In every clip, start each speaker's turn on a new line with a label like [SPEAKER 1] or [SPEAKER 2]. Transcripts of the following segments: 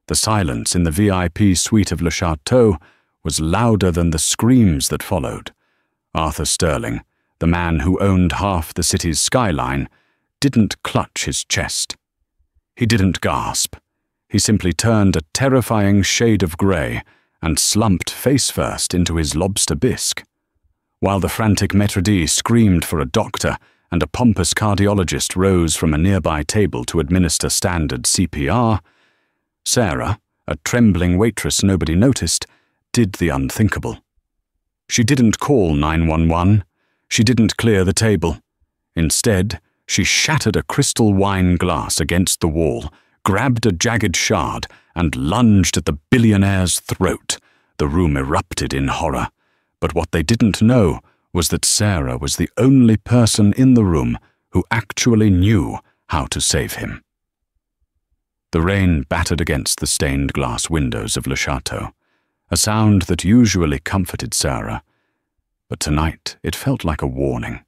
[SPEAKER 1] The silence in the VIP suite of Le Chateau was louder than the screams that followed. Arthur Sterling, the man who owned half the city's skyline, didn't clutch his chest. He didn't gasp. He simply turned a terrifying shade of grey and slumped face first into his lobster bisque. While the frantic maître d' screamed for a doctor and a pompous cardiologist rose from a nearby table to administer standard CPR, Sarah, a trembling waitress nobody noticed, did the unthinkable. She didn't call 911. She didn't clear the table. Instead, she shattered a crystal wine glass against the wall, grabbed a jagged shard, and lunged at the billionaire's throat. The room erupted in horror. But what they didn't know was that Sarah was the only person in the room who actually knew how to save him. The rain battered against the stained glass windows of Le Chateau, a sound that usually comforted Sarah, but tonight it felt like a warning.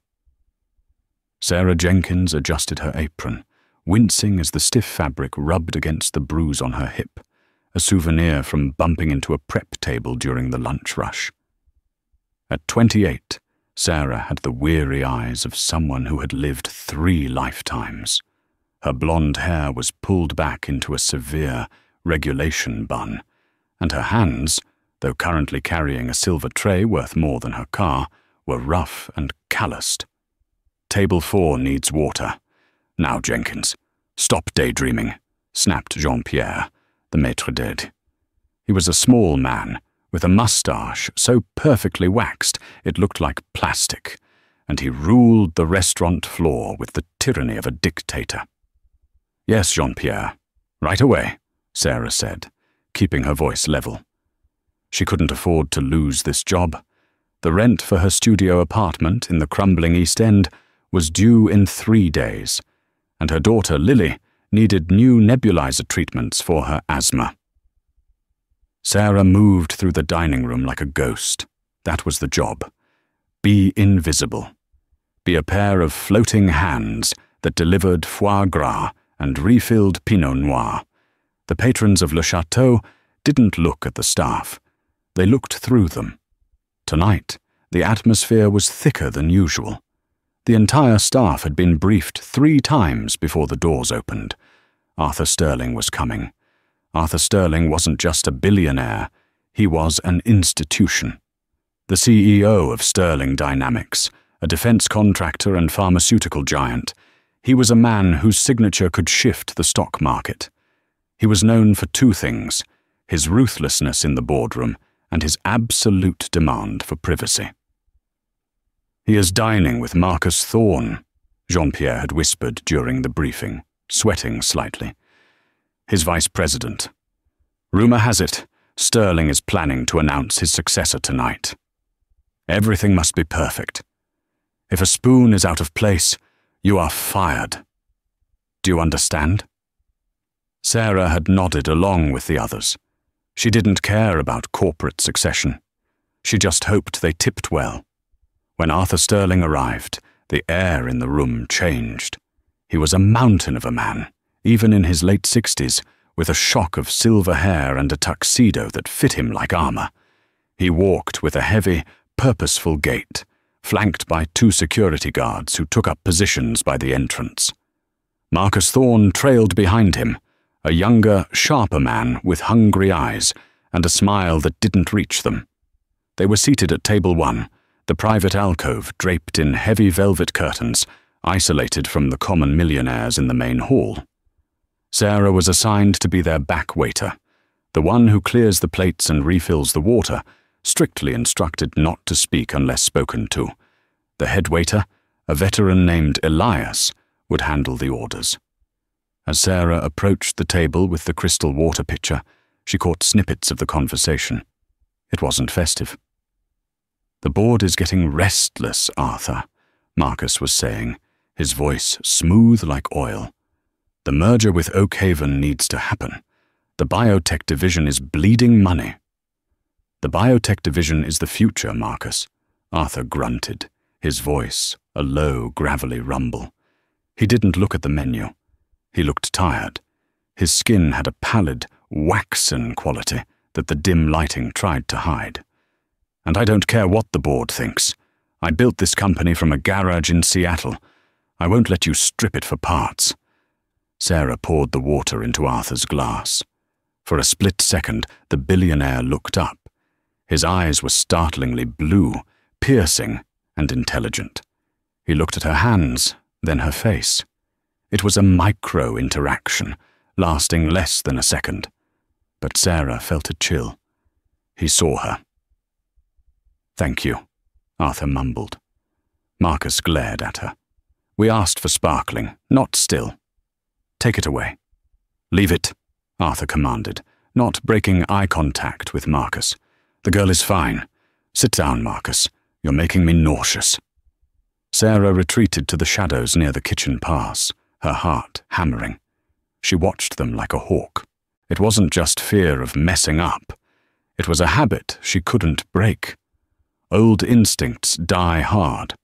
[SPEAKER 1] Sarah Jenkins adjusted her apron, wincing as the stiff fabric rubbed against the bruise on her hip, a souvenir from bumping into a prep table during the lunch rush. At 28, Sarah had the weary eyes of someone who had lived 3 lifetimes. Her blonde hair was pulled back into a severe regulation bun, and her hands, though currently carrying a silver tray worth more than her car, were rough and calloused. "Table 4 needs water. Now, Jenkins, stop daydreaming," snapped Jean-Pierre, the maître d'. He was a small man, with a moustache so perfectly waxed it looked like plastic, and he ruled the restaurant floor with the tyranny of a dictator. "Yes, Jean-Pierre. Right away," Sarah said, keeping her voice level. She couldn't afford to lose this job. The rent for her studio apartment in the crumbling East End was due in 3 days, and her daughter Lily needed new nebulizer treatments for her asthma. Sarah moved through the dining room like a ghost. That was the job. Be invisible. Be a pair of floating hands that delivered foie gras and refilled Pinot Noir. The patrons of Le Chateau didn't look at the staff. They looked through them. Tonight, the atmosphere was thicker than usual. The entire staff had been briefed 3 times before the doors opened. Arthur Sterling was coming. Arthur Sterling wasn't just a billionaire, he was an institution. The CEO of Sterling Dynamics, a defense contractor and pharmaceutical giant, he was a man whose signature could shift the stock market. He was known for 2 things, his ruthlessness in the boardroom and his absolute demand for privacy. "He is dining with Marcus Thorne," Jean-Pierre had whispered during the briefing, sweating slightly. "His vice president. Rumor has it, Sterling is planning to announce his successor tonight. Everything must be perfect. If a spoon is out of place, you are fired. Do you understand?" Sarah had nodded along with the others. She didn't care about corporate succession. She just hoped they tipped well. When Arthur Sterling arrived, the air in the room changed. He was a mountain of a man, even in his late 60s, with a shock of silver hair and a tuxedo that fit him like armor. He walked with a heavy, purposeful gait, flanked by 2 security guards who took up positions by the entrance. Marcus Thorne trailed behind him, a younger, sharper man with hungry eyes and a smile that didn't reach them. They were seated at table 1, the private alcove draped in heavy velvet curtains, isolated from the common millionaires in the main hall. Sarah was assigned to be their back waiter, the one who clears the plates and refills the water, strictly instructed not to speak unless spoken to. The head waiter, a veteran named Elias, would handle the orders. As Sarah approached the table with the crystal water pitcher, she caught snippets of the conversation. It wasn't festive. "The board is getting restless, Arthur," Marcus was saying, his voice smooth like oil. "The merger with Oakhaven needs to happen. The biotech division is bleeding money." "The biotech division is the future, Marcus," Arthur grunted, his voice a low, gravelly rumble. He didn't look at the menu. He looked tired. His skin had a pallid, waxen quality that the dim lighting tried to hide. "And I don't care what the board thinks. I built this company from a garage in Seattle. I won't let you strip it for parts." Sarah poured the water into Arthur's glass. For a split second, the billionaire looked up. His eyes were startlingly blue, piercing and intelligent. He looked at her hands, then her face. It was a micro-interaction, lasting less than a second. But Sarah felt a chill. He saw her. "Thank you," Arthur mumbled. Marcus glared at her. "We asked for sparkling, not still. Take it away." "Leave it," Arthur commanded, not breaking eye contact with Marcus. "The girl is fine. Sit down, Marcus. You're making me nauseous." Sarah retreated to the shadows near the kitchen pass, her heart hammering. She watched them like a hawk. It wasn't just fear of messing up. It was a habit she couldn't break. Old instincts die hard.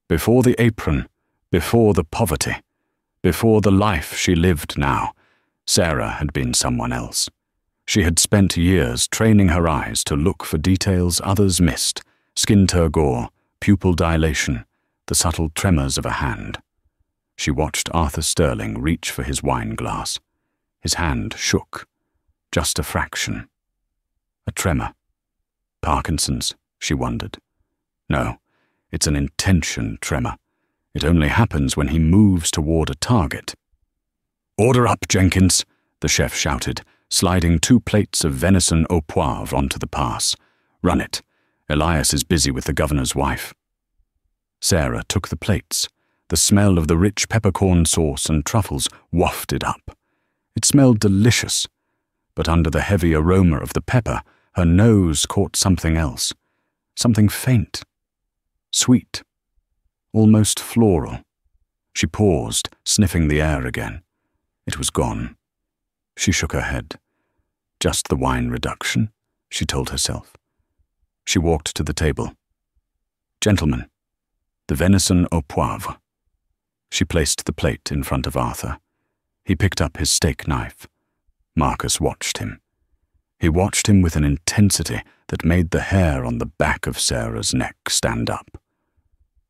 [SPEAKER 1] Before the apron, before the poverty, before the life she lived now, Sarah had been someone else. She had spent years training her eyes to look for details others missed: skin turgor, pupil dilation, the subtle tremors of a hand. She watched Arthur Sterling reach for his wine glass. His hand shook, just a fraction. A tremor. Parkinson's, she wondered. No, it's an intention tremor. It only happens when he moves toward a target. "Order up, Jenkins," the chef shouted, sliding 2 plates of venison au poivre onto the pass. "Run it. Elias is busy with the governor's wife." Sarah took the plates. The smell of the rich peppercorn sauce and truffles wafted up. It smelled delicious, but under the heavy aroma of the pepper, her nose caught something else. Something faint. Sweet. Almost floral. She paused, sniffing the air again. It was gone. She shook her head. Just the wine reduction, she told herself. She walked to the table. "Gentlemen, the venison au poivre." She placed the plate in front of Arthur. He picked up his steak knife. Marcus watched him. He watched him with an intensity that made the hair on the back of Sarah's neck stand up.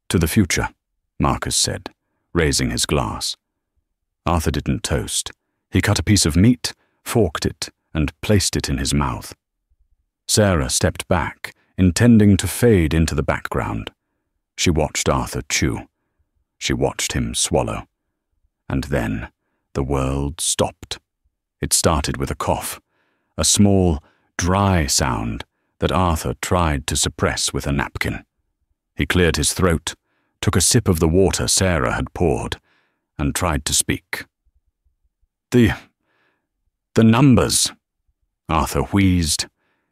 [SPEAKER 1] "To the future," Marcus said, raising his glass. Arthur didn't toast. He cut a piece of meat, forked it, and placed it in his mouth. Sarah stepped back, intending to fade into the background. She watched Arthur chew. She watched him swallow. And then the world stopped. It started with a cough, a small, dry sound that Arthur tried to suppress with a napkin. He cleared his throat, took a sip of the water Sarah had poured, and tried to speak. The numbers," Arthur wheezed.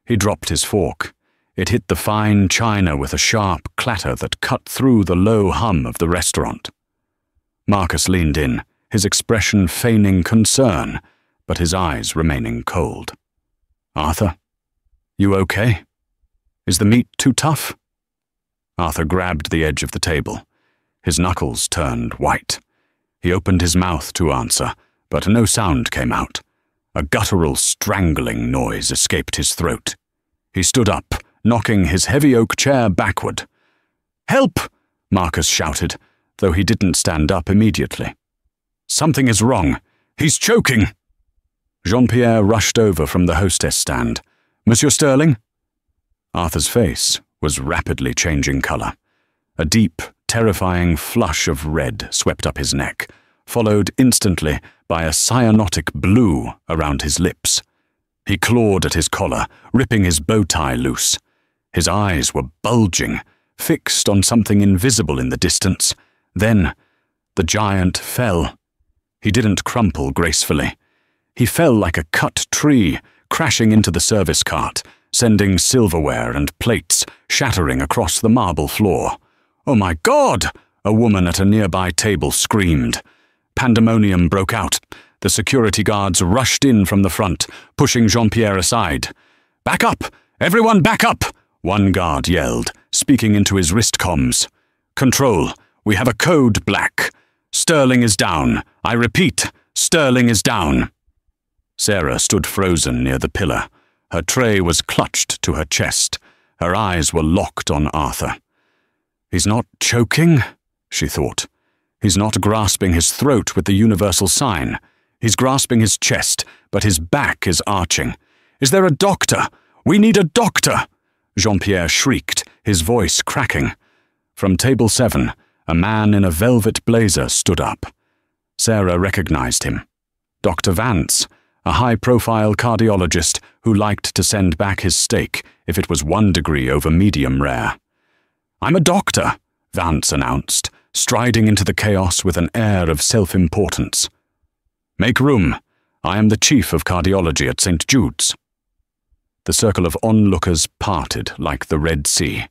[SPEAKER 1] He dropped his fork. It hit the fine china with a sharp clatter that cut through the low hum of the restaurant. Marcus leaned in, his expression feigning concern, but his eyes remaining cold. "Arthur, you okay? Is the meat too tough?" Arthur grabbed the edge of the table. His knuckles turned white. He opened his mouth to answer, but no sound came out. A guttural strangling noise escaped his throat. He stood up, knocking his heavy oak chair backward. "Help!" Marcus shouted, though he didn't stand up immediately. "Something is wrong. He's choking!" Jean-Pierre rushed over from the hostess stand. "Monsieur Sterling?" Arthur's face was rapidly changing color. A deep, terrifying flush of red swept up his neck, followed instantly by a cyanotic blue around his lips. He clawed at his collar, ripping his bow tie loose. His eyes were bulging, fixed on something invisible in the distance. Then, the giant fell. He didn't crumple gracefully. He fell like a cut tree, crashing into the service cart, sending silverware and plates shattering across the marble floor. "Oh my God!" a woman at a nearby table screamed. Pandemonium broke out. The security guards rushed in from the front, pushing Jean-Pierre aside. "Back up! Everyone back up!" one guard yelled, speaking into his wrist comms. "Control, we have a code black. Sterling is down. I repeat, Sterling is down." Sarah stood frozen near the pillar. Her tray was clutched to her chest. Her eyes were locked on Arthur. "He's not choking," she thought. "He's not grasping his throat with the universal sign. He's grasping his chest, but his back is arching. Is there a doctor? We need a doctor!" Jean-Pierre shrieked, his voice cracking. From table 7, a man in a velvet blazer stood up. Sarah recognized him. Dr. Vance, a high-profile cardiologist who liked to send back his steak if it was 1 degree over medium rare. "I'm a doctor," Vance announced, striding into the chaos with an air of self-importance. "Make room. I am the chief of cardiology at St. Jude's." The circle of onlookers parted like the Red Sea.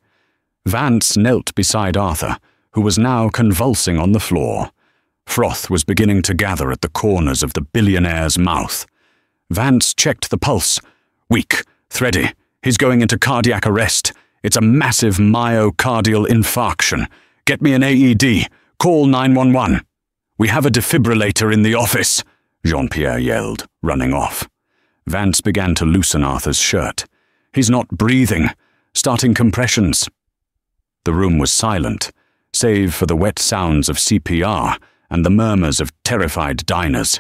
[SPEAKER 1] Vance knelt beside Arthur, who was now convulsing on the floor. Froth was beginning to gather at the corners of the billionaire's mouth. Vance checked the pulse. Weak, thready. He's going into cardiac arrest. It's a massive myocardial infarction. Get me an AED. Call 911. "We have a defibrillator in the office," Jean-Pierre yelled, running off. Vance began to loosen Arthur's shirt. "He's not breathing. Starting compressions." The room was silent, save for the wet sounds of CPR and the murmurs of terrified diners.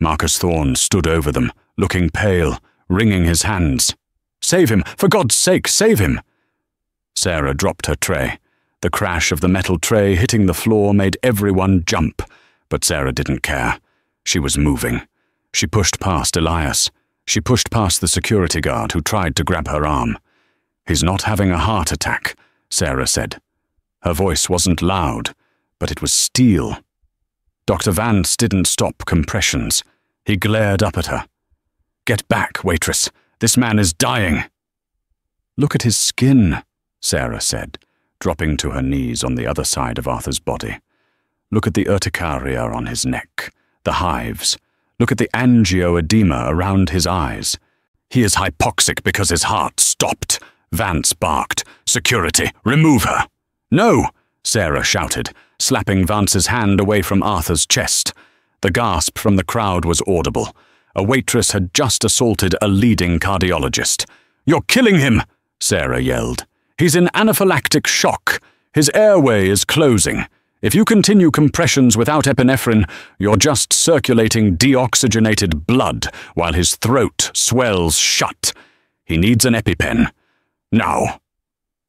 [SPEAKER 1] Marcus Thorne stood over them, looking pale, wringing his hands. "Save him! For God's sake, save him!" Sarah dropped her tray. The crash of the metal tray hitting the floor made everyone jump, but Sarah didn't care. She was moving. She pushed past Elias. She pushed past the security guard who tried to grab her arm. "He's not having a heart attack," Sarah said. Her voice wasn't loud, but it was steel. Dr. Vance didn't stop compressions. He glared up at her. "Get back, Waitress. This man is dying." "Look at his skin," Sarah said, dropping to her knees on the other side of Arthur's body. "Look at the urticaria on his neck, the hives. Look at the angioedema around his eyes. He is hypoxic because his heart stopped," Vance barked. "Security, remove her." "No!" Sarah shouted, slapping Vance's hand away from Arthur's chest. The gasp from the crowd was audible. A waitress had just assaulted a leading cardiologist. "You're killing him!" Sarah yelled. "He's in anaphylactic shock. His airway is closing. If you continue compressions without epinephrine, you're just circulating deoxygenated blood while his throat swells shut. He needs an EpiPen. Now."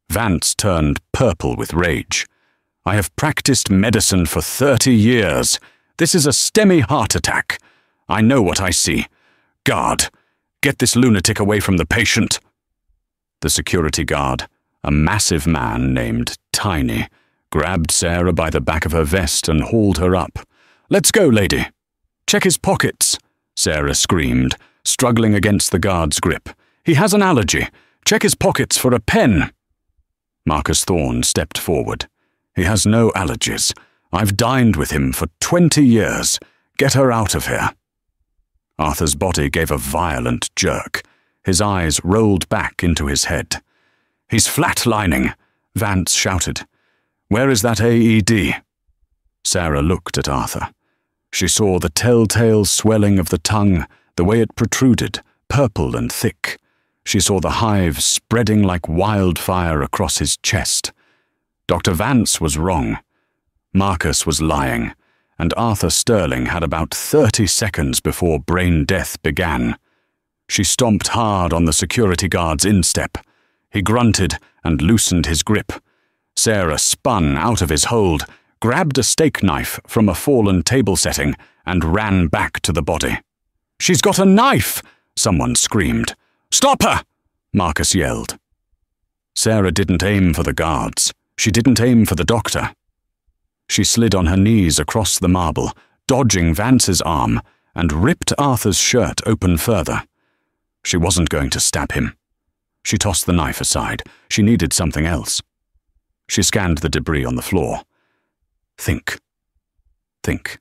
[SPEAKER 1] Vance turned purple with rage. "I have practiced medicine for 30 years. This is a STEMI heart attack. I know what I see. Guard, get this lunatic away from the patient." The security guard, a massive man named Tiny, grabbed Sarah by the back of her vest and hauled her up. "Let's go, lady." "Check his pockets," Sarah screamed, struggling against the guard's grip. "He has an allergy. Check his pockets for a pen." Marcus Thorne stepped forward. "He has no allergies. I've dined with him for 20 years. Get her out of here." Arthur's body gave a violent jerk. His eyes rolled back into his head. "He's flatlining," Vance shouted. "Where is that AED?" Sarah looked at Arthur. She saw the telltale swelling of the tongue, the way it protruded, purple and thick. She saw the hives spreading like wildfire across his chest. Dr. Vance was wrong. Marcus was lying, and Arthur Sterling had about 30 seconds before brain death began. She stomped hard on the security guard's instep. He grunted and loosened his grip. Sarah spun out of his hold, grabbed a steak knife from a fallen table setting, and ran back to the body. "She's got a knife!" someone screamed. "Stop her!" Marcus yelled. Sarah didn't aim for the guards. She didn't aim for the doctor. She slid on her knees across the marble, dodging Vance's arm, and ripped Arthur's shirt open further. She wasn't going to stab him. She tossed the knife aside. She needed something else. She scanned the debris on the floor. Think. Think.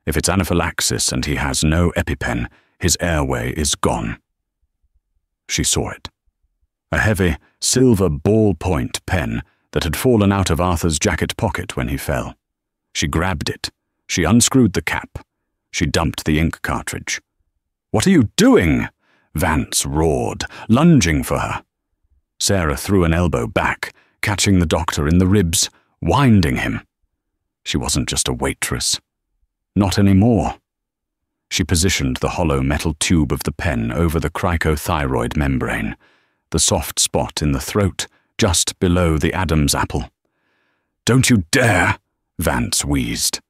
[SPEAKER 1] If it's anaphylaxis and he has no EpiPen, his airway is gone. She saw it. A heavy, silver ballpoint pen that had fallen out of Arthur's jacket pocket when he fell. She grabbed it. She unscrewed the cap. She dumped the ink cartridge. "What are you doing?" Vance roared, lunging for her. Sarah threw an elbow back, catching the doctor in the ribs, winding him. She wasn't just a waitress. Not anymore. She positioned the hollow metal tube of the pen over the cricothyroid membrane, the soft spot in the throat, just below the Adam's apple. "Don't you dare!" Vance wheezed.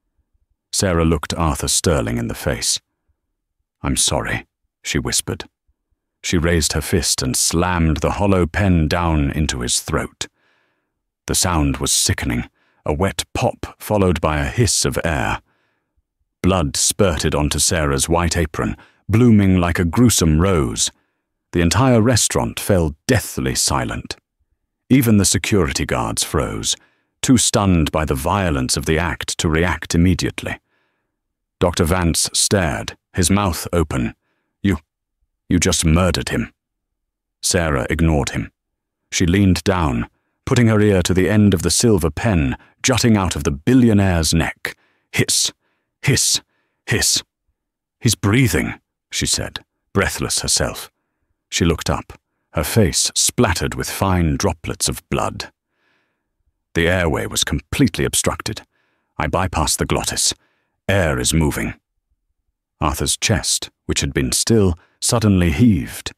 [SPEAKER 1] Sarah looked Arthur Sterling in the face. "I'm sorry," she whispered. She raised her fist and slammed the hollow pen down into his throat. The sound was sickening, a wet pop followed by a hiss of air. Blood spurted onto Sarah's white apron, blooming like a gruesome rose. The entire restaurant fell deathly silent. Even the security guards froze, too stunned by the violence of the act to react immediately. Dr. Vance stared, his mouth open. You just murdered him." Sarah ignored him. She leaned down, putting her ear to the end of the silver pen jutting out of the billionaire's neck. Hiss, hiss, hiss. "He's breathing," she said, breathless herself. She looked up, her face splattered with fine droplets of blood. The airway was completely obstructed. I bypassed the glottis. Air is moving. Arthur's chest, which had been still, suddenly heaved.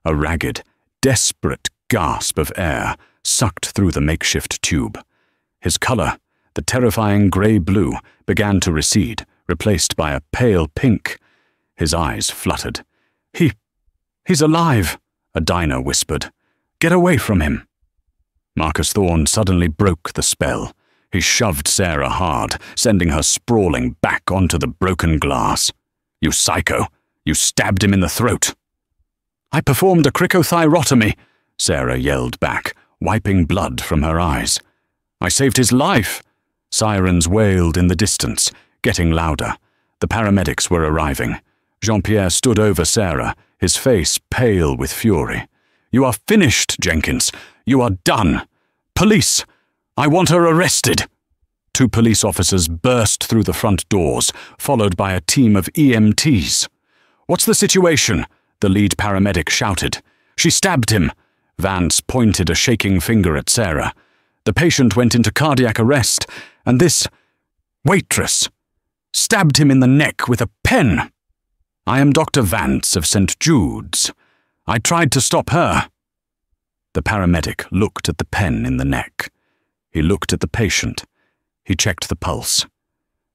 [SPEAKER 1] A ragged, desperate gasp of air sucked through the makeshift tube. His color, the terrifying grey-blue, began to recede, replaced by a pale pink. His eyes fluttered. He's alive," a diner whispered. "Get away from him." Marcus Thorne suddenly broke the spell. He shoved Sarah hard, sending her sprawling back onto the broken glass. "You psycho! You stabbed him in the throat!" "I performed a cricothyrotomy," Sarah yelled back, wiping blood from her eyes. "I saved his life!" Sirens wailed in the distance, getting louder. The paramedics were arriving. Jean-Pierre stood over Sarah, his face pale with fury. "You are finished, Jenkins. You are done. Police! I want her arrested!" 2 police officers burst through the front doors, followed by a team of EMTs. "What's the situation?" the lead paramedic shouted. "She stabbed him." Vance pointed a shaking finger at Sarah. "The patient went into cardiac arrest, and this waitress stabbed him in the neck with a pen. I am Dr. Vance of St. Jude's. I tried to stop her." The paramedic looked at the pen in the neck. He looked at the patient. He checked the pulse.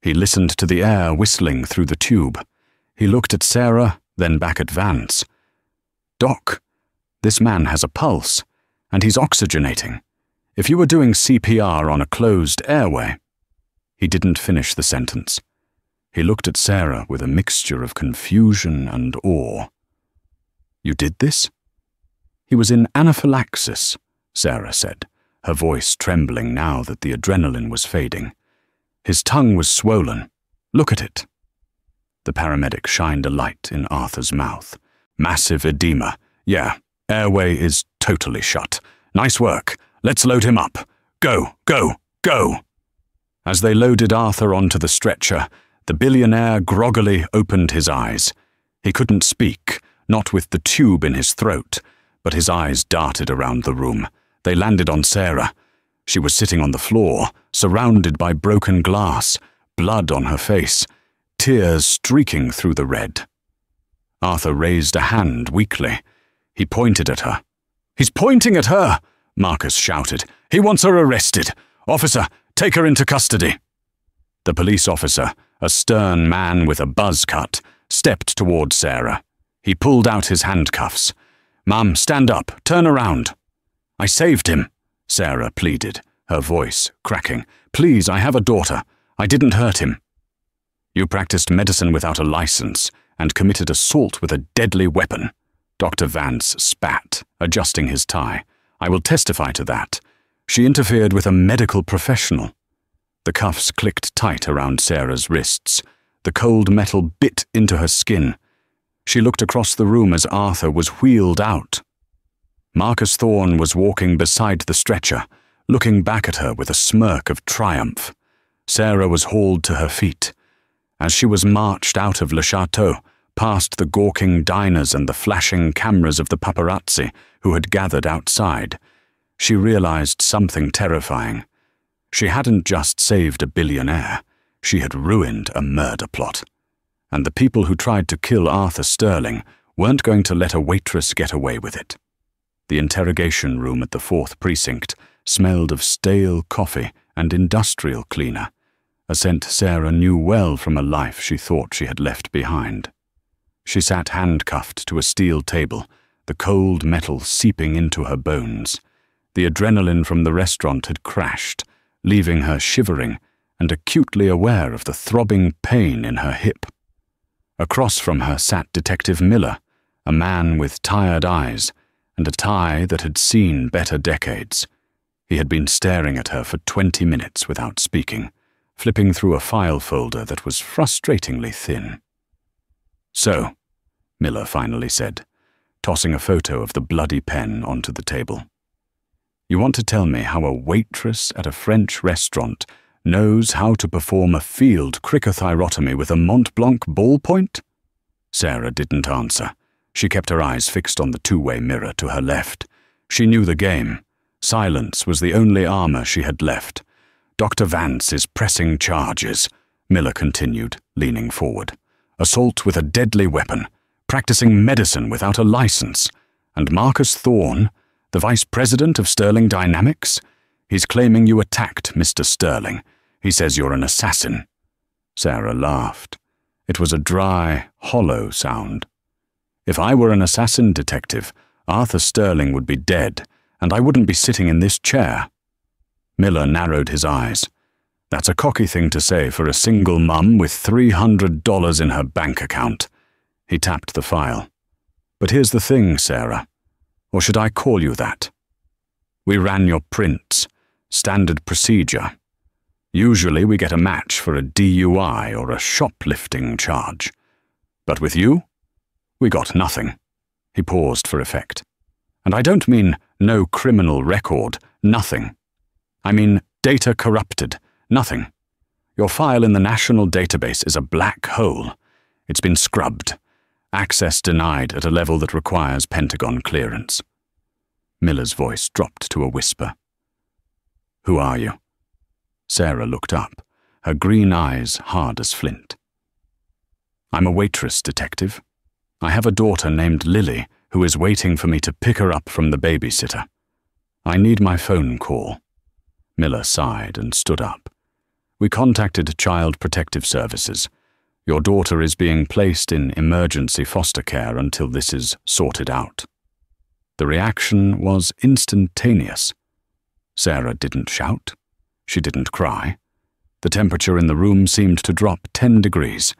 [SPEAKER 1] He listened to the air whistling through the tube. He looked at Sarah, then back at Vance. "Doc, this man has a pulse, and he's oxygenating. If you were doing CPR on a closed airway—" He didn't finish the sentence. He looked at Sarah with a mixture of confusion and awe. "You did this?" "He was in anaphylaxis," Sarah said, her voice trembling now that the adrenaline was fading. "His tongue was swollen. Look at it." The paramedic shined a light in Arthur's mouth. "Massive edema. Yeah, airway is totally shut. Nice work. Let's load him up. Go, go, go." As they loaded Arthur onto the stretcher, the billionaire groggily opened his eyes. He couldn't speak, not with the tube in his throat, but his eyes darted around the room. They landed on Sarah. She was sitting on the floor, surrounded by broken glass, blood on her face, tears streaking through the red. Arthur raised a hand weakly. He pointed at her. "He's pointing at her!" Marcus shouted. "He wants her arrested. Officer, take her into custody." The police officer, a stern man with a buzz cut, stepped toward Sarah. He pulled out his handcuffs. "Mum, stand up. Turn around." "I saved him," Sarah pleaded, her voice cracking. "Please, I have a daughter. I didn't hurt him." "You practiced medicine without a license and committed assault with a deadly weapon." Dr. Vance spat, adjusting his tie. "I will testify to that. She interfered with a medical professional." The cuffs clicked tight around Sarah's wrists. The cold metal bit into her skin. She looked across the room as Arthur was wheeled out. Marcus Thorne was walking beside the stretcher, looking back at her with a smirk of triumph. Sarah was hauled to her feet. As she was marched out of Le Chateau, past the gawking diners and the flashing cameras of the paparazzi who had gathered outside, she realized something terrifying. She hadn't just saved a billionaire, she had ruined a murder plot. And the people who tried to kill Arthur Sterling weren't going to let a waitress get away with it. The interrogation room at the 4th Precinct smelled of stale coffee and industrial cleaner, a scent Sarah knew well from a life she thought she had left behind. She sat handcuffed to a steel table, the cold metal seeping into her bones. The adrenaline from the restaurant had crashed, leaving her shivering and acutely aware of the throbbing pain in her hip. Across from her sat Detective Miller, a man with tired eyes and a tie that had seen better decades. He had been staring at her for 20 minutes without speaking, flipping through a file folder that was frustratingly thin. "So," Miller finally said, tossing a photo of the bloody pen onto the table. "You want to tell me how a waitress at a French restaurant knows how to perform a field cricothyrotomy with a Mont Blanc ballpoint?" Sarah didn't answer. She kept her eyes fixed on the two-way mirror to her left. She knew the game. Silence was the only armor she had left. "Dr. Vance is pressing charges," Miller continued, leaning forward. "Assault with a deadly weapon, practicing medicine without a license. And Marcus Thorne, the vice president of Sterling Dynamics, he's claiming you attacked Mr. Sterling. He says you're an assassin." Sarah laughed. It was a dry, hollow sound. "If I were an assassin, Detective, Arthur Sterling would be dead, and I wouldn't be sitting in this chair." Miller narrowed his eyes. "That's a cocky thing to say for a single mum with $300 in her bank account." He tapped the file. "But here's the thing, Sarah. Or should I call you that? We ran your prints. Standard procedure. Usually we get a match for a DUI or a shoplifting charge. But with you, we got nothing." He paused for effect. "And I don't mean no criminal record, nothing. I mean data corrupted, nothing. Your file in the national database is a black hole. It's been scrubbed. Access denied at a level that requires Pentagon clearance." Miller's voice dropped to a whisper. "Who are you?" Sarah looked up, her green eyes hard as flint. "I'm a waitress, Detective. I have a daughter named Lily who is waiting for me to pick her up from the babysitter. I need my phone call." Miller sighed and stood up. "We contacted Child Protective Services. Your daughter is being placed in emergency foster care until this is sorted out." The reaction was instantaneous. Sarah didn't shout. She didn't cry. The temperature in the room seemed to drop 10 degrees.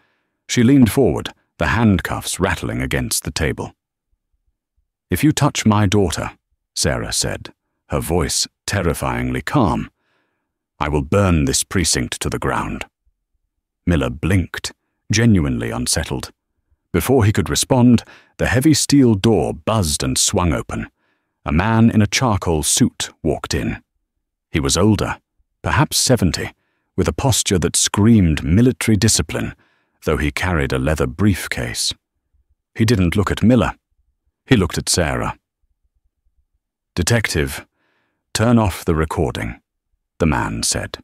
[SPEAKER 1] She leaned forward, the handcuffs rattling against the table. "If you touch my daughter," Sarah said, her voice terrifyingly calm, "I will burn this precinct to the ground." Miller blinked, genuinely unsettled. Before he could respond, the heavy steel door buzzed and swung open. A man in a charcoal suit walked in. He was older, perhaps 70, with a posture that screamed military discipline, though he carried a leather briefcase. He didn't look at Miller. He looked at Sarah. "Detective, turn off the recording," the man said.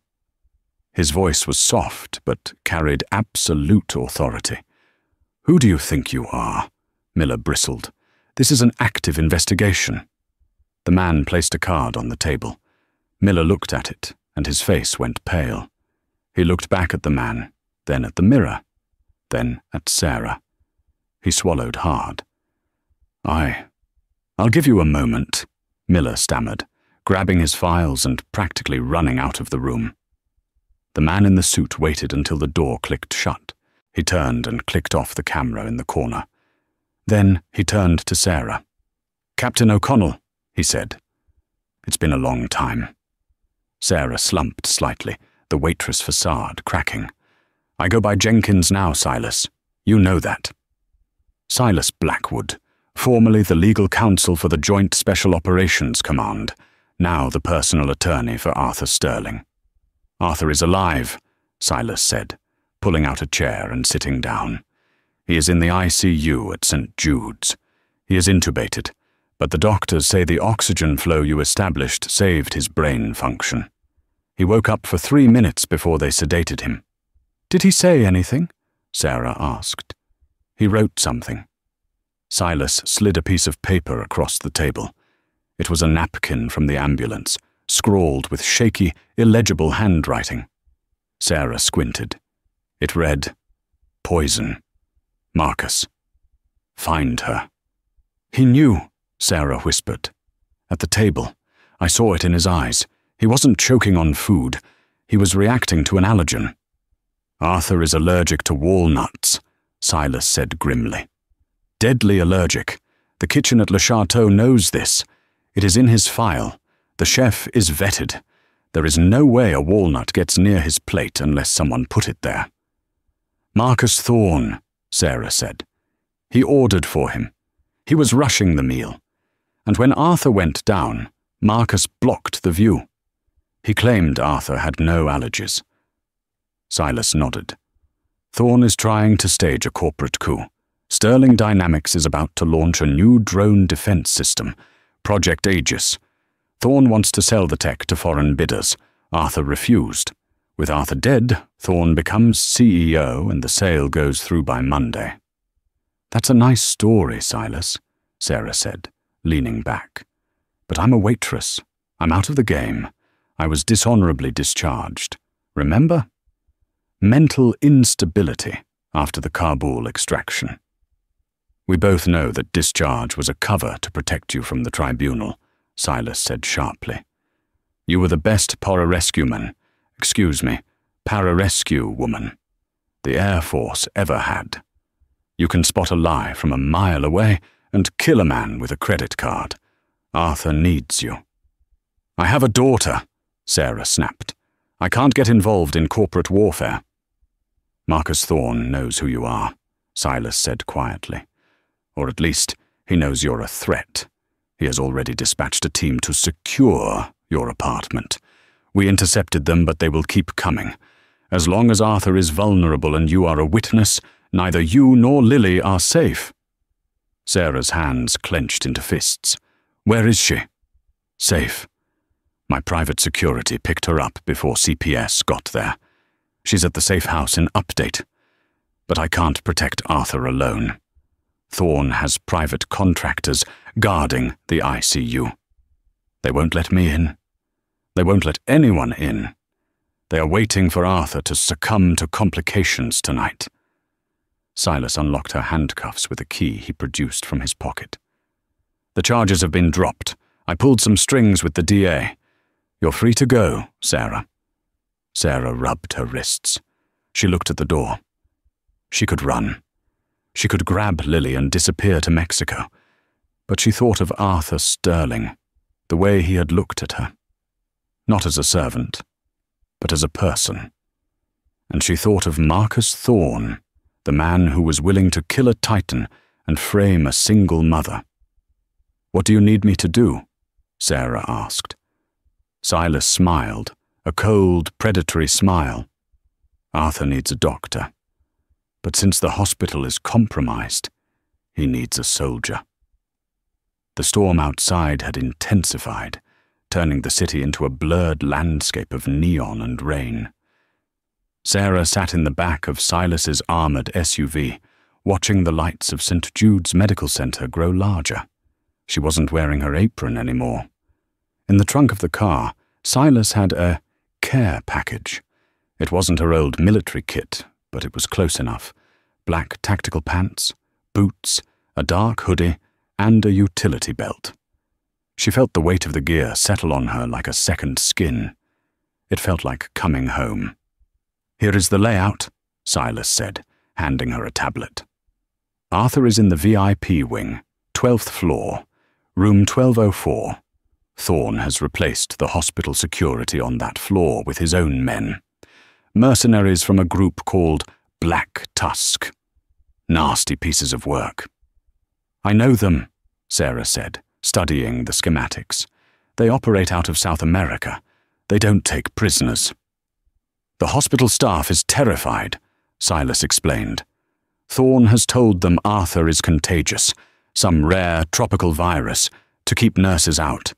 [SPEAKER 1] His voice was soft, but carried absolute authority. "Who do you think you are?" Miller bristled. "This is an active investigation." The man placed a card on the table. Miller looked at it, and his face went pale. He looked back at the man, then at the mirror, then at Sarah. He swallowed hard. I'll give you a moment," Miller stammered, grabbing his files and practically running out of the room. The man in the suit waited until the door clicked shut. He turned and clicked off the camera in the corner. Then he turned to Sarah. "Captain O'Connell," he said. "It's been a long time." Sarah slumped slightly, the waitress facade cracking. "I go by Jenkins now, Silas. You know that." Silas Blackwood, formerly the legal counsel for the Joint Special Operations Command, now the personal attorney for Arthur Sterling. "Arthur is alive," Silas said, pulling out a chair and sitting down. He is in the ICU at St. Jude's. He is intubated, but the doctors say the oxygen flow you established saved his brain function. He woke up for 3 minutes before they sedated him. Did he say anything? Sarah asked. He wrote something. Silas slid a piece of paper across the table. It was a napkin from the ambulance, scrawled with shaky, illegible handwriting. Sarah squinted. It read, "Poison. Marcus. Find her." He knew, Sarah whispered. At the table, I saw it in his eyes. He wasn't choking on food. He was reacting to an allergen. Arthur is allergic to walnuts, Silas said grimly. Deadly allergic. The kitchen at Le Chateau knows this. It is in his file. The chef is vetted. There is no way a walnut gets near his plate unless someone put it there. Marcus Thorne, Sarah said. He ordered for him. He was rushing the meal. And when Arthur went down, Marcus blocked the view. He claimed Arthur had no allergies. Silas nodded. Thorne is trying to stage a corporate coup. Sterling Dynamics is about to launch a new drone defense system, Project Aegis. Thorne wants to sell the tech to foreign bidders. Arthur refused. With Arthur dead, Thorne becomes CEO and the sale goes through by Monday. That's a nice story, Silas, Sarah said, leaning back. But I'm a waitress. I'm out of the game. I was dishonorably discharged. Remember? Mental instability after the Kabul extraction. We both know that discharge was a cover to protect you from the tribunal, Silas said sharply. You were the best pararescueman, pararescue woman, the Air Force ever had. You can spot a lie from a mile away and kill a man with a credit card. Arthur needs you. I have a daughter, Sarah snapped. I can't get involved in corporate warfare. Marcus Thorne knows who you are, Silas said quietly. Or at least, he knows you're a threat. He has already dispatched a team to secure your apartment. We intercepted them, but they will keep coming. As long as Arthur is vulnerable and you are a witness, neither you nor Lily are safe. Sarah's hands clenched into fists. Where is she? Safe. My private security picked her up before CPS got there. She's at the safe house in Update. But I can't protect Arthur alone. Thorne has private contractors guarding the ICU. They won't let me in. They won't let anyone in. They are waiting for Arthur to succumb to complications tonight. Silas unlocked her handcuffs with a key he produced from his pocket. The charges have been dropped. I pulled some strings with the DA. You're free to go, Sarah. Sarah rubbed her wrists. She looked at the door. She could run. She could grab Lily and disappear to Mexico. But she thought of Arthur Sterling, the way he had looked at her. Not as a servant, but as a person. And she thought of Marcus Thorne, the man who was willing to kill a titan and frame a single mother. What do you need me to do? Sarah asked. Silas smiled, a cold, predatory smile. Arthur needs a doctor. But since the hospital is compromised, he needs a soldier. The storm outside had intensified, turning the city into a blurred landscape of neon and rain. Sarah sat in the back of Silas's armored SUV, watching the lights of St. Jude's Medical Center grow larger. She wasn't wearing her apron anymore. In the trunk of the car, Silas had a care package. It wasn't her old military kit, but it was close enough. Black tactical pants, boots, a dark hoodie, and a utility belt. She felt the weight of the gear settle on her like a second skin. It felt like coming home. Here is the layout, Silas said, handing her a tablet. Arthur is in the VIP wing, 12th floor, room 1204. Thorne has replaced the hospital security on that floor with his own men. Mercenaries from a group called Black Tusk. Nasty pieces of work. I know them, Sarah said, studying the schematics. They operate out of South America. They don't take prisoners. The hospital staff is terrified, Silas explained. Thorne has told them Arthur is contagious, some rare tropical virus, to keep nurses out.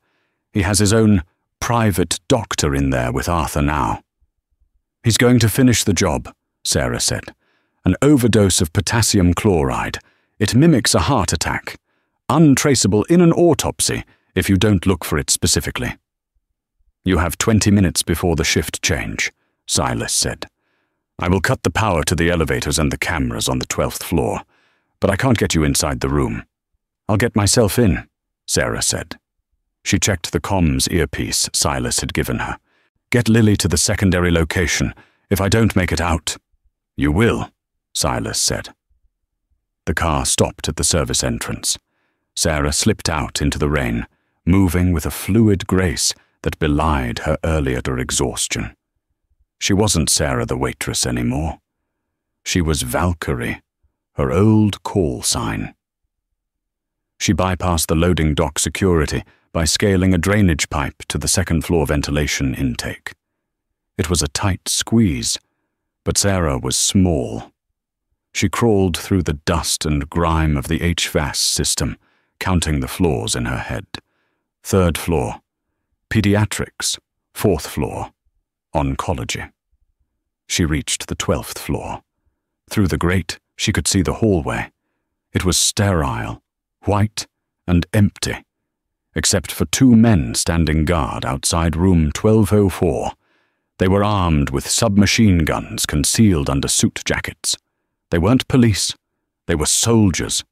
[SPEAKER 1] He has his own private doctor in there with Arthur now. He's going to finish the job, Sarah said. An overdose of potassium chloride. It mimics a heart attack. Untraceable in an autopsy if you don't look for it specifically. You have 20 minutes before the shift change, Silas said. I will cut the power to the elevators and the cameras on the 12th floor, but I can't get you inside the room. I'll get myself in, Sarah said. She checked the comms earpiece Silas had given her. Get Lily to the secondary location. If I don't make it out. You will, Silas said. The car stopped at the service entrance. Sarah slipped out into the rain, moving with a fluid grace that belied her earlier exhaustion. She wasn't Sarah the waitress anymore. She was Valkyrie, her old call sign. She bypassed the loading dock security by scaling a drainage pipe to the second-floor ventilation intake. It was a tight squeeze, but Sarah was small. She crawled through the dust and grime of the HVAC system, counting the floors in her head. 3rd floor, pediatrics. 4th floor, oncology. She reached the 12th floor. Through the grate, she could see the hallway. It was sterile, white, and empty, except for 2 men standing guard outside room 1204. They were armed with submachine guns concealed under suit jackets. They weren't police. They were soldiers.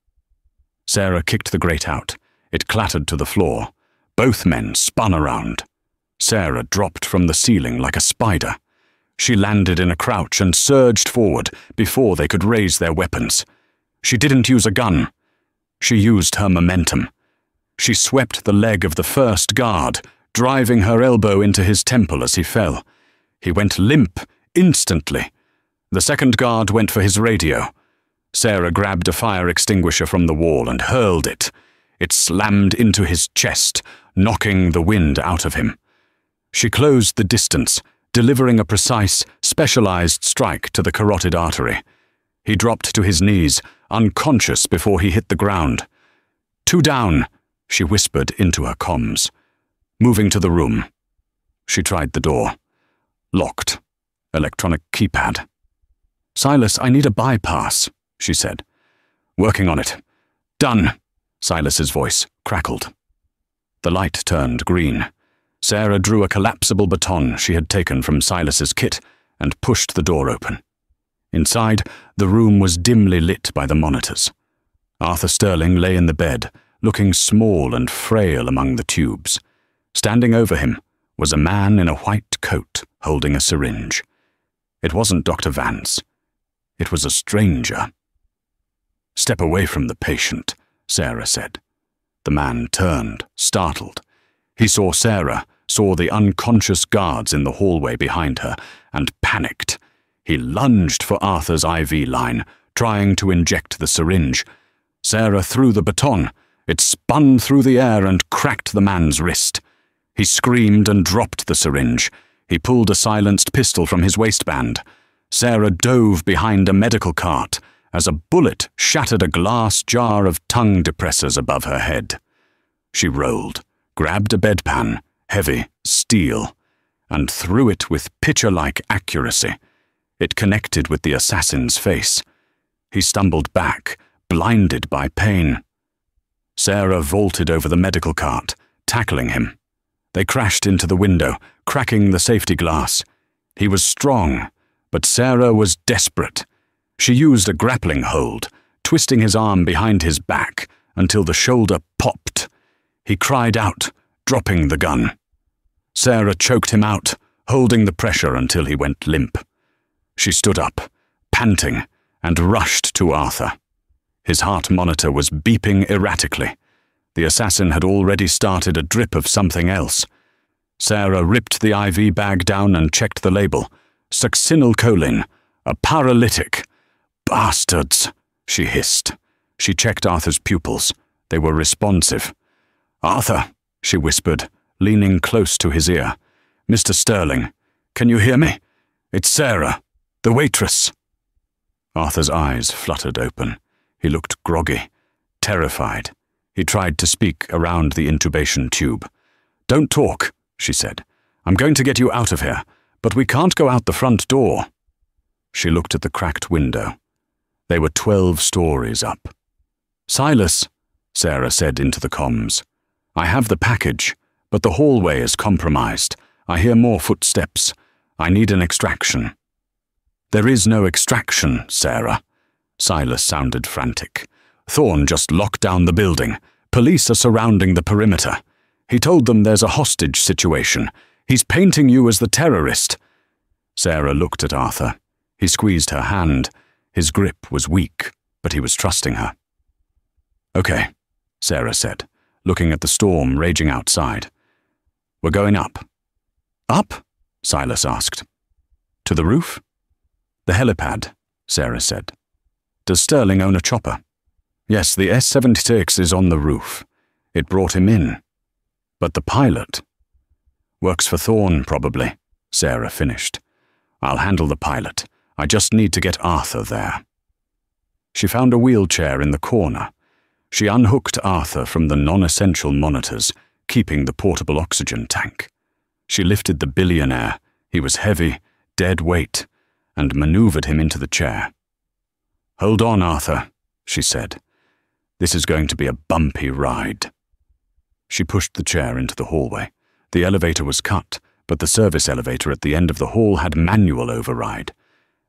[SPEAKER 1] Sarah kicked the grate out. It clattered to the floor. Both men spun around. Sarah dropped from the ceiling like a spider. She landed in a crouch and surged forward before they could raise their weapons. She didn't use a gun. She used her momentum. She swept the leg of the first guard, driving her elbow into his temple as he fell. He went limp instantly. The second guard went for his radio. Sarah grabbed a fire extinguisher from the wall and hurled it. It slammed into his chest, knocking the wind out of him. She closed the distance, delivering a precise, specialized strike to the carotid artery. He dropped to his knees, unconscious before he hit the ground. 2 down, she whispered into her comms. Moving to the room. She tried the door. Locked. Electronic keypad. Silas, I need a bypass, she said. Working on it. Done, Silas's voice crackled. The light turned green. Sarah drew a collapsible baton she had taken from Silas's kit and pushed the door open. Inside, the room was dimly lit by the monitors. Arthur Sterling lay in the bed, looking small and frail among the tubes. Standing over him was a man in a white coat holding a syringe. It wasn't Dr. Vance. It was a stranger. Step away from the patient, Sarah said. The man turned, startled. He saw Sarah, saw the unconscious guards in the hallway behind her, and panicked. He lunged for Arthur's IV line, trying to inject the syringe. Sarah threw the baton. It spun through the air and cracked the man's wrist. He screamed and dropped the syringe. He pulled a silenced pistol from his waistband. Sarah dove behind a medical cart as a bullet shattered a glass jar of tongue depressors above her head. She rolled, grabbed a bedpan, heavy, steel, and threw it with pitcher-like accuracy. It connected with the assassin's face. He stumbled back, blinded by pain. Sarah vaulted over the medical cart, tackling him. They crashed into the window, cracking the safety glass. He was strong, but Sarah was desperate. She used a grappling hold, twisting his arm behind his back until the shoulder popped. He cried out, dropping the gun. Sarah choked him out, holding the pressure until he went limp. She stood up, panting, and rushed to Arthur. His heart monitor was beeping erratically. The assassin had already started a drip of something else. Sarah ripped the IV bag down and checked the label. Succinylcholine, a paralytic. Bastards, she hissed. She checked Arthur's pupils. They were responsive. Arthur, she whispered, leaning close to his ear. Mr. Sterling, can you hear me? It's Sarah, the waitress. Arthur's eyes fluttered open. He looked groggy, terrified. He tried to speak around the intubation tube. "Don't talk," she said. "I'm going to get you out of here, but we can't go out the front door." She looked at the cracked window. They were 12 stories up. "Silas," Sarah said into the comms. "I have the package, but the hallway is compromised. I hear more footsteps. I need an extraction." "There is no extraction, Sarah." Silas sounded frantic. "Thorne just locked down the building. Police are surrounding the perimeter. He told them there's a hostage situation. He's painting you as the terrorist." Sarah looked at Arthur. He squeezed her hand. His grip was weak, but he was trusting her. "Okay," Sarah said, looking at the storm raging outside. "We're going up." "Up?" Silas asked. "To the roof?" "The helipad," Sarah said. "Does Sterling own a chopper?" "Yes, the S-76 is on the roof. It brought him in. But the pilot—" "Works for Thorne, probably," Sarah finished. "I'll handle the pilot. I just need to get Arthur there." She found a wheelchair in the corner. She unhooked Arthur from the non-essential monitors, keeping the portable oxygen tank. She lifted the Billionaire. He was heavy, dead weight, and maneuvered him into the chair. "Hold on, Arthur," she said. "This is going to be a bumpy ride." She pushed the chair into the hallway. The elevator was cut, but the service elevator at the end of the hall had manual override.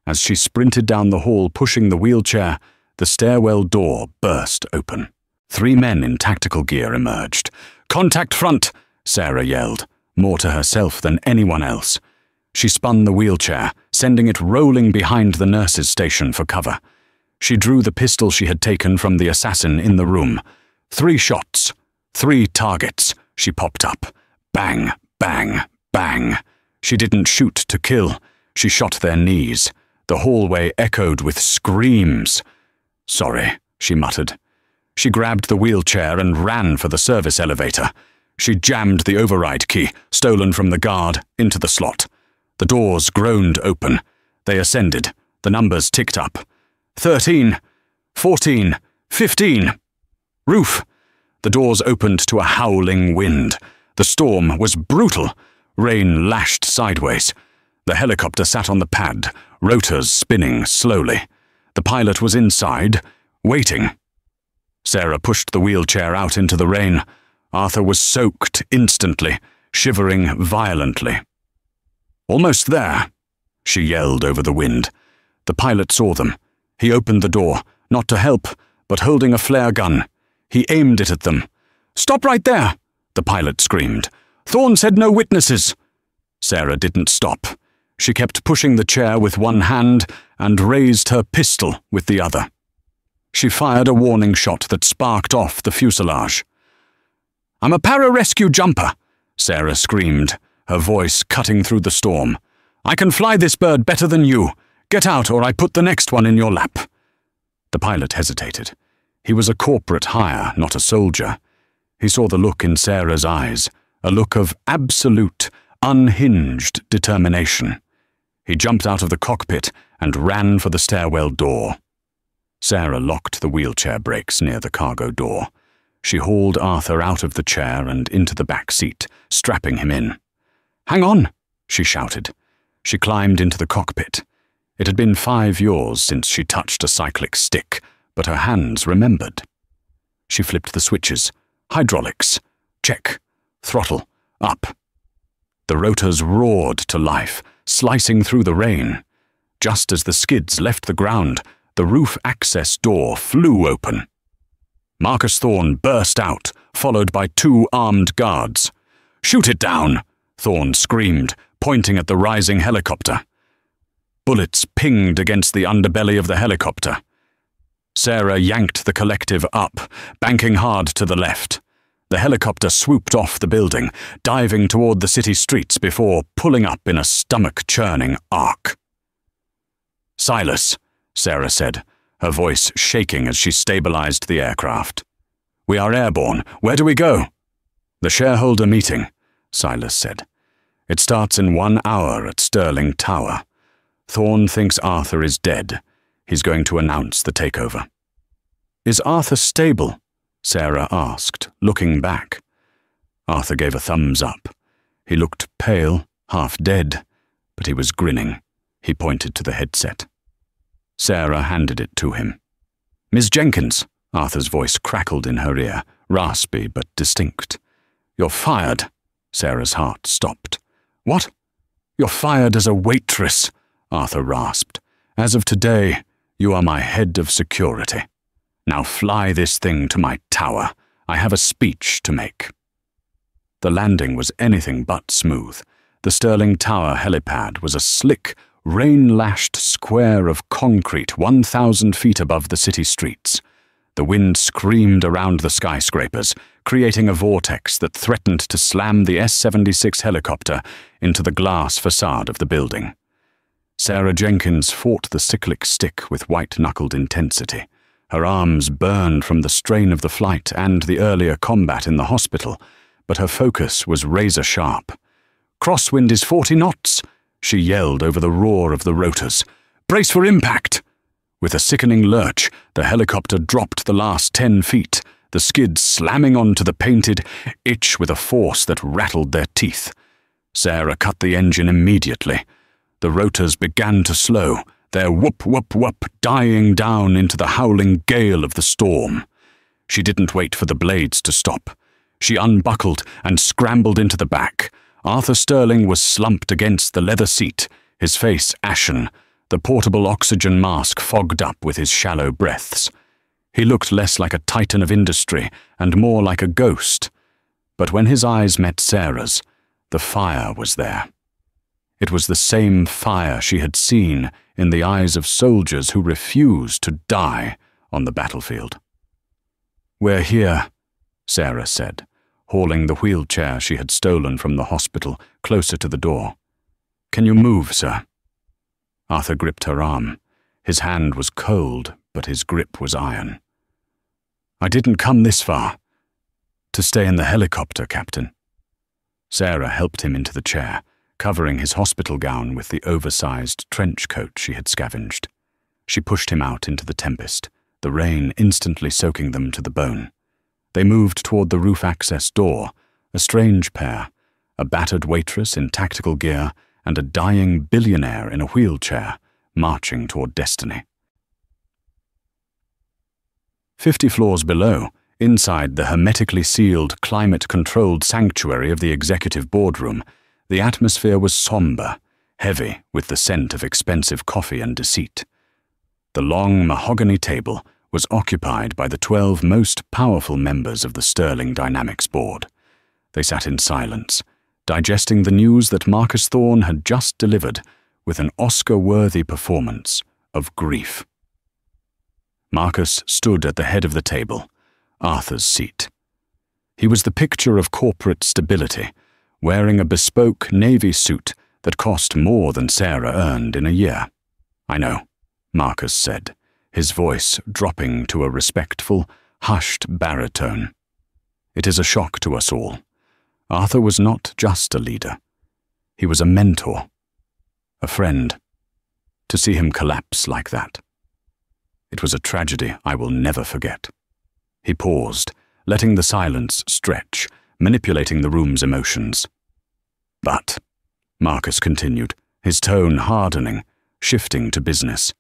[SPEAKER 1] As she sprinted down the hall pushing the wheelchair, the stairwell door burst open. 3 men in tactical gear emerged. "Contact front!" Sarah yelled, more to herself than anyone else. She spun the wheelchair, sending it rolling behind the nurse's station for cover. She drew the pistol she had taken from the assassin in the room. 3 shots. 3 targets. She popped up. Bang, bang, bang. She didn't shoot to kill. She shot their knees. The hallway echoed with screams. "Sorry," she muttered. She grabbed the wheelchair and ran for the service elevator. She jammed the override key, stolen from the guard, into the slot. The doors groaned open. They ascended. The numbers ticked up. 13, 14, 15. Roof. The doors opened to a howling wind. The storm was brutal. Rain lashed sideways. The helicopter sat on the pad, rotors spinning slowly. The pilot was inside, waiting. Sarah pushed the wheelchair out into the rain. Arthur was soaked instantly, shivering violently. "Almost there," she yelled over the wind. The pilot saw them. He opened the door, not to help, but holding a flare gun. He aimed it at them. "Stop right there!" the pilot screamed. "Thorne said no witnesses." Sarah didn't stop. She kept pushing the chair with one hand and raised her pistol with the other. She fired a warning shot that sparked off the fuselage. "I'm a pararescue jumper," Sarah screamed, her voice cutting through the storm. "I can fly this bird better than you. Get out or I put the next one in your lap." The pilot hesitated. He was a corporate hire, not a soldier. He saw the look in Sarah's eyes, a look of absolute, unhinged determination. He jumped out of the cockpit and ran for the stairwell door. Sarah locked the wheelchair brakes near the cargo door. She hauled Arthur out of the chair and into the back seat, strapping him in. "Hang on!" she shouted. She climbed into the cockpit. It had been 5 years since she touched a cyclic stick, but her hands remembered. She flipped the switches. Hydraulics. Check. Throttle. Up. The rotors roared to life, slicing through the rain. Just as the skids left the ground, the roof access door flew open. Marcus Thorne burst out, followed by 2 armed guards. "Shoot it down!" Thorne screamed, pointing at the rising helicopter. Bullets pinged against the underbelly of the helicopter. Sarah yanked the collective up, banking hard to the left. The helicopter swooped off the building, diving toward the city streets before pulling up in a stomach-churning arc. "Silas," Sarah said, her voice shaking as she stabilized the aircraft. "We are airborne. Where do we go?" "The shareholder meeting," Silas said. "It starts in 1 hour at Sterling Tower. Thorne thinks Arthur is dead. He's going to announce the takeover. Is Arthur stable? Sarah asked, looking back. Arthur gave a thumbs up. He looked pale, half dead, but he was grinning. He pointed to the headset. Sarah handed it to him. Miss Jenkins, Arthur's voice crackled in her ear, raspy but distinct. You're fired. Sarah's heart stopped. What? You're fired as a waitress, Arthur rasped. As of today, you are my head of security. Now fly this thing to my tower. I have a speech to make. The landing was anything but smooth. The Sterling Tower helipad was a slick, rain-lashed square of concrete 1,000 feet above the city streets. The wind screamed around the skyscrapers, creating a vortex that threatened to slam the S-76 helicopter into the glass facade of the building. Sarah Jenkins fought the cyclic stick with white-knuckled intensity. Her arms burned from the strain of the flight and the earlier combat in the hospital, but her focus was razor-sharp. Crosswind is 40 knots, she yelled over the roar of the rotors. Brace for impact! With a sickening lurch, the helicopter dropped the last 10 feet, the skids slamming onto the painted itch with a force that rattled their teeth. Sarah cut the engine immediately. The rotors began to slow, their whoop-whoop-whoop dying down into the howling gale of the storm. She didn't wait for the blades to stop. She unbuckled and scrambled into the back. Arthur Sterling was slumped against the leather seat, his face ashen, the portable oxygen mask fogged up with his shallow breaths. He looked less like a titan of industry and more like a ghost. But when his eyes met Sarah's, the fire was there. It was the same fire she had seen in the eyes of soldiers who refused to die on the battlefield. We're here, Sarah said, hauling the wheelchair she had stolen from the hospital closer to the door. Can you move, sir? Arthur gripped her arm. His hand was cold, but his grip was iron. I didn't come this far. To stay in the helicopter, Captain. Sarah helped him into the chair, covering his hospital gown with the oversized trench coat she had scavenged. She pushed him out into the tempest, the rain instantly soaking them to the bone. They moved toward the roof access door, a strange pair, a battered waitress in tactical gear and a dying billionaire in a wheelchair, marching toward destiny. 50 floors below, inside the hermetically sealed, climate-controlled sanctuary of the executive boardroom, the atmosphere was somber, heavy with the scent of expensive coffee and deceit. The long mahogany table was occupied by the 12 most powerful members of the Sterling Dynamics board. They sat in silence, digesting the news that Marcus Thorne had just delivered with an Oscar-worthy performance of grief. Marcus stood at the head of the table, Arthur's seat. He was the picture of corporate stability, wearing a bespoke navy suit that cost more than Sarah earned in a year. I know, Marcus said, his voice dropping to a respectful, hushed baritone. It is a shock to us all. Arthur was not just a leader. He was a mentor, a friend. To see him collapse like that. It was a tragedy I will never forget. He paused, letting the silence stretch, manipulating the room's emotions. But, Marcus continued, his tone hardening, shifting to business.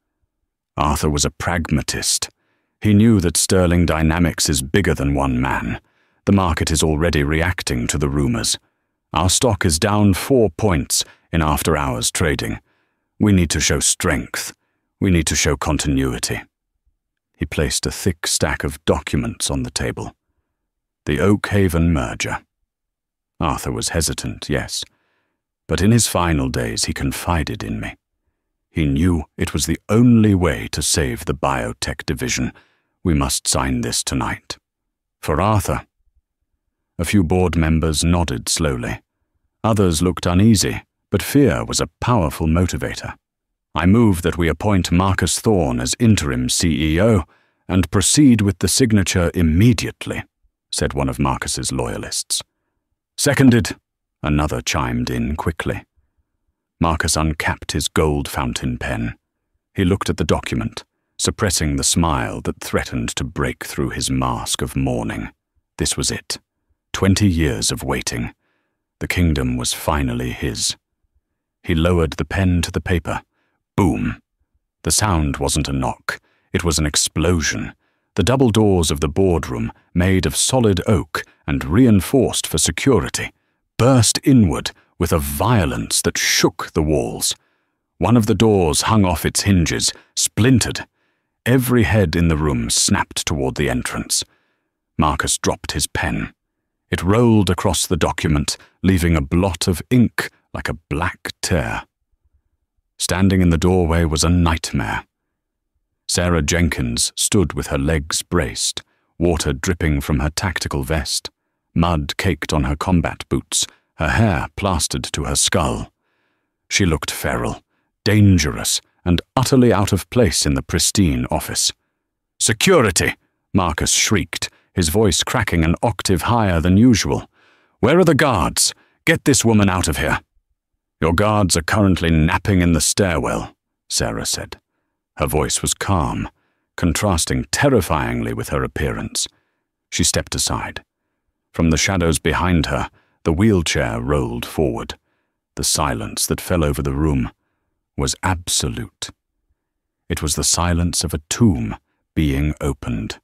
[SPEAKER 1] Arthur was a pragmatist. He knew that Sterling Dynamics is bigger than one man. The market is already reacting to the rumors. Our stock is down 4 points in after-hours trading. We need to show strength. We need to show continuity. He placed a thick stack of documents on the table. The Oak Haven merger. Arthur was hesitant, yes, but in his final days he confided in me. He knew it was the only way to save the biotech division. We must sign this tonight. For Arthur. A few board members nodded slowly. Others looked uneasy, but fear was a powerful motivator. I move that we appoint Marcus Thorne as interim CEO and proceed with the signature immediately, said one of Marcus's loyalists. Seconded, another chimed in quickly. Marcus uncapped his gold fountain pen. He looked at the document. suppressing the smile that threatened to break through his mask of mourning. This was it. 20 years of waiting. The kingdom was finally his. He lowered the pen to the paper. Boom! The sound wasn't a knock. It was an explosion. The double doors of the boardroom, made of solid oak and reinforced for security, burst inward with a violence that shook the walls. One of the doors hung off its hinges, splintered. Every head in the room snapped toward the entrance. Marcus dropped his pen. It rolled across the document, leaving a blot of ink like a black tear. Standing in the doorway was a nightmare. Sarah Jenkins stood with her legs braced, water dripping from her tactical vest, mud caked on her combat boots, her hair plastered to her skull. She looked feral, dangerous, and utterly out of place in the pristine office. "Security!" Marcus shrieked, his voice cracking an octave higher than usual. "Where are the guards? Get this woman out of here." "Your guards are currently napping in the stairwell," Sarah said. Her voice was calm, contrasting terrifyingly with her appearance. She stepped aside. From the shadows behind her, the wheelchair rolled forward. The silence that fell over the room was absolute. It was the silence of a tomb being opened.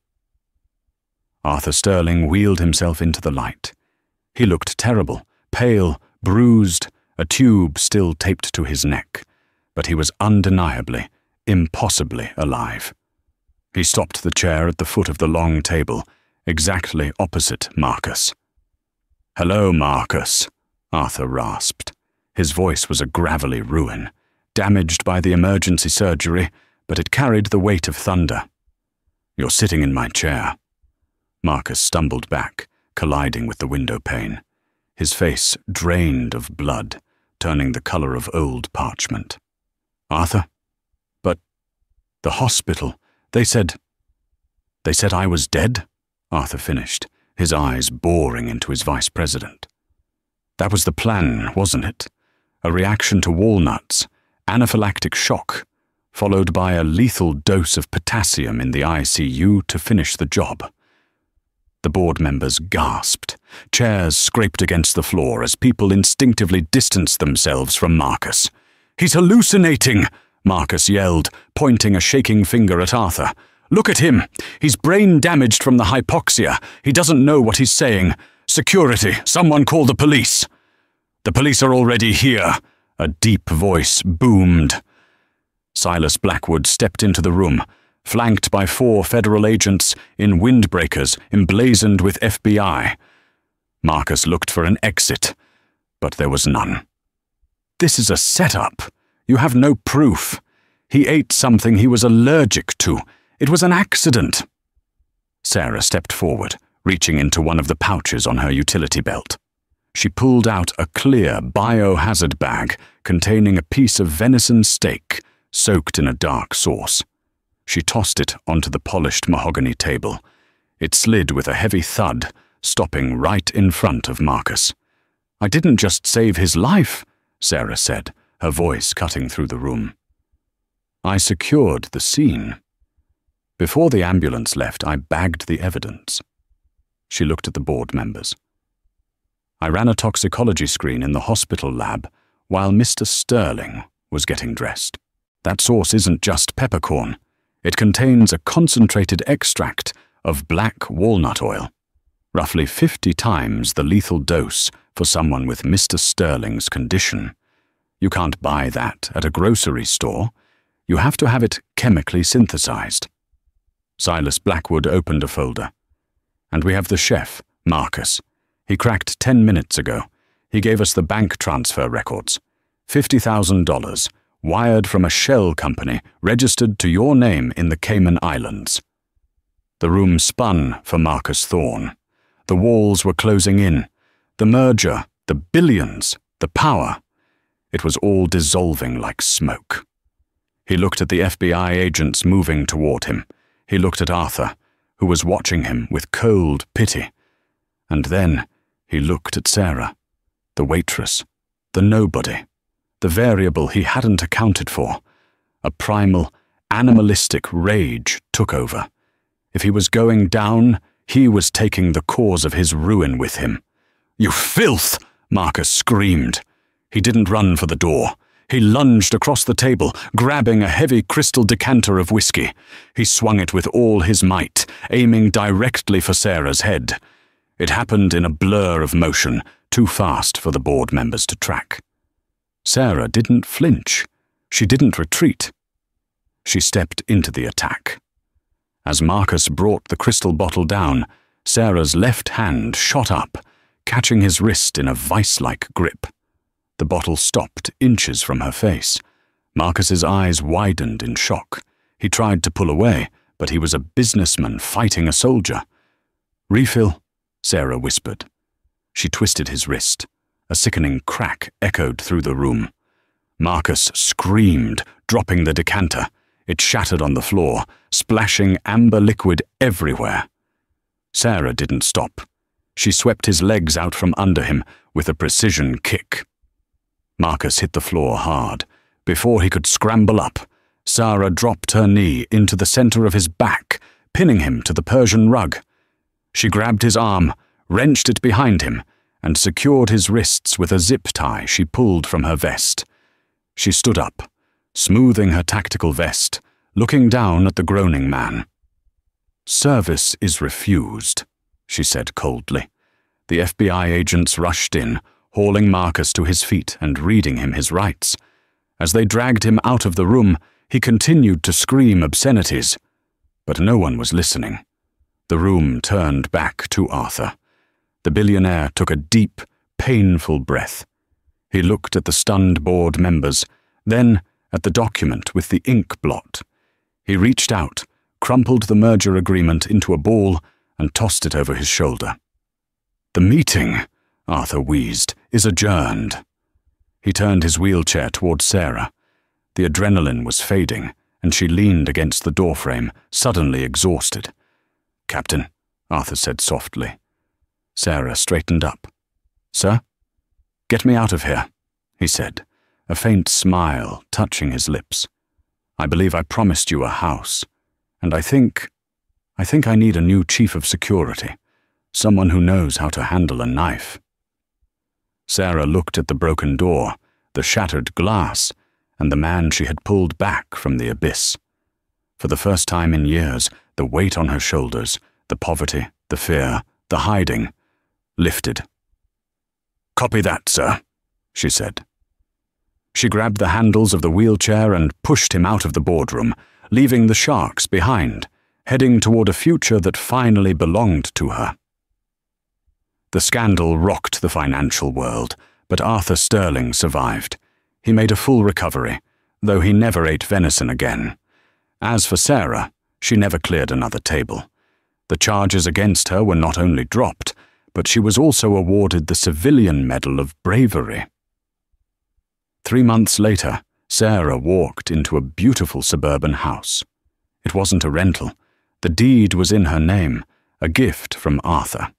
[SPEAKER 1] Arthur Sterling wheeled himself into the light. He looked terrible, pale, bruised, a tube still taped to his neck, but he was undeniably, impossibly alive. He stopped the chair at the foot of the long table, exactly opposite Marcus. "Hello, Marcus," Arthur rasped. His voice was a gravelly ruin, damaged by the emergency surgery, but it carried the weight of thunder. "You're sitting in my chair." Marcus stumbled back, colliding with the window pane. His face drained of blood, turning the color of old parchment. "Arthur? But the hospital, they said I was dead?" Arthur finished, his eyes boring into his vice president. "That was the plan, wasn't it? A reaction to walnuts, anaphylactic shock, followed by a lethal dose of potassium in the ICU to finish the job." The board members gasped. Chairs scraped against the floor as people instinctively distanced themselves from Marcus. "He's hallucinating!" Marcus yelled, pointing a shaking finger at Arthur. "Look at him! He's brain damaged from the hypoxia. He doesn't know what he's saying. Security, someone call the police!" "The police are already here," a deep voice boomed. Silas Blackwood stepped into the room, flanked by 4 federal agents in windbreakers emblazoned with FBI. Marcus looked for an exit, but there was none. "This is a setup. You have no proof. He ate something he was allergic to. It was an accident." Sarah stepped forward, reaching into one of the pouches on her utility belt. She pulled out a clear biohazard bag containing a piece of venison steak soaked in a dark sauce. She tossed it onto the polished mahogany table. It slid with a heavy thud, stopping right in front of Marcus. "I didn't just save his life," Sarah said, her voice cutting through the room. "I secured the scene. Before the ambulance left, I bagged the evidence." She looked at the board members. "I ran a toxicology screen in the hospital lab while Mr. Sterling was getting dressed. That sauce isn't just peppercorn. It contains a concentrated extract of black walnut oil, roughly 50 times the lethal dose for someone with Mr. Sterling's condition. You can't buy that at a grocery store. You have to have it chemically synthesized." Silas Blackwood opened a folder. "And we have the chef, Marcus. He cracked 10 minutes ago. He gave us the bank transfer records. $50,000. Wired from a shell company registered to your name in the Cayman Islands." The room spun for Marcus Thorne. The walls were closing in. The merger, the billions, the power. It was all dissolving like smoke. He looked at the FBI agents moving toward him. He looked at Arthur, who was watching him with cold pity. And then he looked at Sarah, the waitress, the nobody, the variable he hadn't accounted for, a primal, animalistic rage took over. If he was going down, he was taking the cause of his ruin with him. "You filth!" Marcus screamed. He didn't run for the door. He lunged across the table, grabbing a heavy crystal decanter of whiskey. He swung it with all his might, aiming directly for Sarah's head. It happened in a blur of motion, too fast for the board members to track. Sarah didn't flinch. She didn't retreat. She stepped into the attack. As Marcus brought the crystal bottle down, Sarah's left hand shot up, catching his wrist in a vice-like grip. The bottle stopped inches from her face. Marcus's eyes widened in shock. He tried to pull away, but he was a businessman fighting a soldier. "Refill," Sarah whispered. She twisted his wrist. A sickening crack echoed through the room. Marcus screamed, dropping the decanter. It shattered on the floor, splashing amber liquid everywhere. Sarah didn't stop. She swept his legs out from under him with a precision kick. Marcus hit the floor hard. Before he could scramble up, Sarah dropped her knee into the center of his back, pinning him to the Persian rug. She grabbed his arm, wrenched it behind him, and secured his wrists with a zip tie she pulled from her vest. She stood up, smoothing her tactical vest, looking down at the groaning man. "Service is refused," she said coldly. The FBI agents rushed in, hauling Marcus to his feet and reading him his rights. As they dragged him out of the room, he continued to scream obscenities. But no one was listening. The room turned back to Arthur. The billionaire took a deep, painful breath. He looked at the stunned board members, then at the document with the ink blot. He reached out, crumpled the merger agreement into a ball, and tossed it over his shoulder. "The meeting," Arthur wheezed, "is adjourned." He turned his wheelchair toward Sarah. The adrenaline was fading, and she leaned against the doorframe, suddenly exhausted. "Captain," Arthur said softly. Sarah straightened up. "Sir?" "Get me out of here," he said, a faint smile touching his lips. "I believe I promised you a house, and I think I need a new chief of security, someone who knows how to handle a knife." Sarah looked at the broken door, the shattered glass, and the man she had pulled back from the abyss. For the first time in years, the weight on her shoulders, the poverty, the fear, the hiding, lifted. "Copy that, sir," she said. She grabbed the handles of the wheelchair and pushed him out of the boardroom, leaving the sharks behind, heading toward a future that finally belonged to her. The scandal rocked the financial world, but Arthur Sterling survived. He made a full recovery, though he never ate venison again. As for Sarah, she never cleared another table. The charges against her were not only dropped, but she was also awarded the Civilian Medal of Bravery. 3 months later, Sarah walked into a beautiful suburban house. It wasn't a rental. The deed was in her name, a gift from Arthur.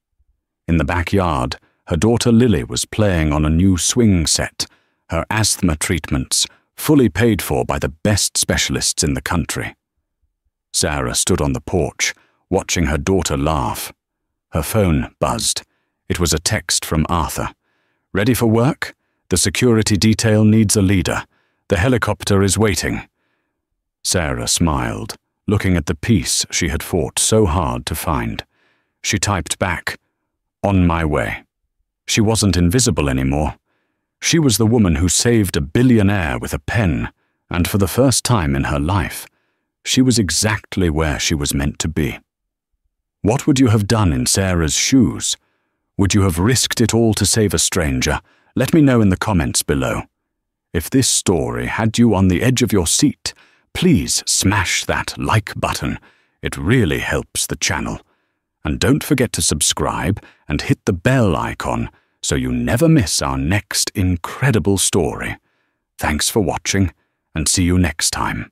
[SPEAKER 1] In the backyard, her daughter Lily was playing on a new swing set, her asthma treatments fully paid for by the best specialists in the country. Sarah stood on the porch, watching her daughter laugh. Her phone buzzed. It was a text from Arthur. "Ready for work? The security detail needs a leader. The helicopter is waiting." Sarah smiled, looking at the peace she had fought so hard to find. She typed back, "On my way." She wasn't invisible anymore. She was the woman who saved a billionaire with a pen, and for the first time in her life, she was exactly where she was meant to be. What would you have done in Sarah's shoes? Would you have risked it all to save a stranger? Let me know in the comments below. If this story had you on the edge of your seat, please smash that like button. It really helps the channel. And don't forget to subscribe and hit the bell icon so you never miss our next incredible story. Thanks for watching, and see you next time.